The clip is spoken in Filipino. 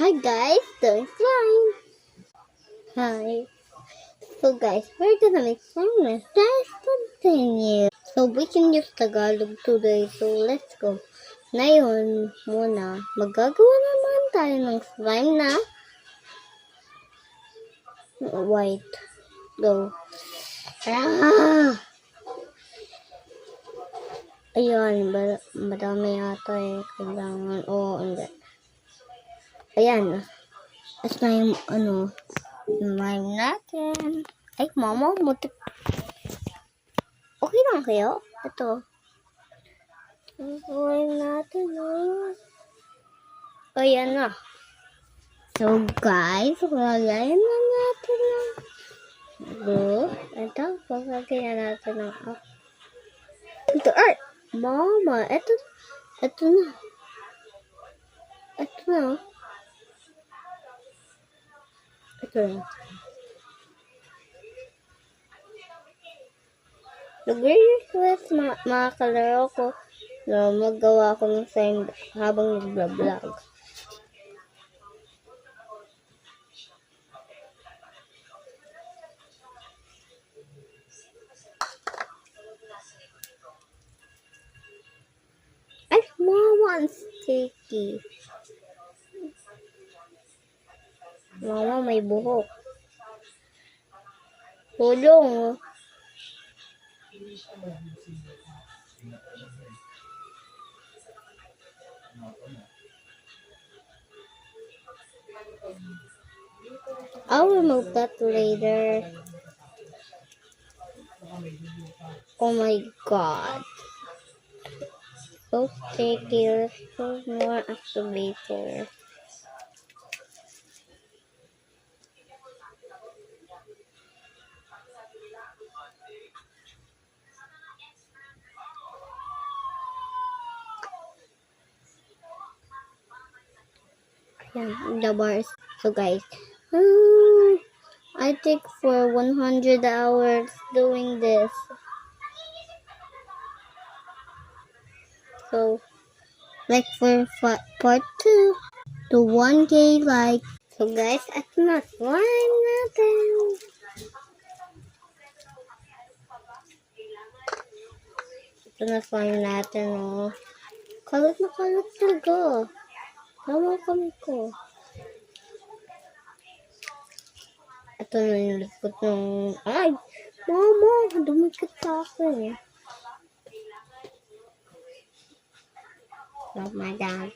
Hi guys, doing fine. Hi. So guys, we're gonna make slime. Let's continue. So we can use Tagalog today. So let's go. Ngayon muna, magagawa naman tayo ng slime na white. Go. Ayan, madami yata eh. Kailangan, hindi. Ayan. Slime, slime natin. Ay, mama, mutik. Okay lang kayo? Ito. Slime natin, Ayan na. So, guys, lagayan na natin ng glue. Ito, pagkagyan natin ng ito, mama, ito na. Ito na. Ito na. Nag-request mga kalaro ko na magawa ko ng slime habang nag-vlog. Ay, mama, ang sticky. Mama, may buhok. Tulong. I'll remove that later. Oh my god. So sticky. Let's put more activator. Ayan, the bars. So guys, I think for 100 hours doing this. So, like for part 2 to 1K like. So guys, ito na slime natin. Ito na slime natin, Kalat na kalat talaga. Tama kami ko. Ito na yung likod ng... Ay! Mama! Dumikit sa akin. Love my dad.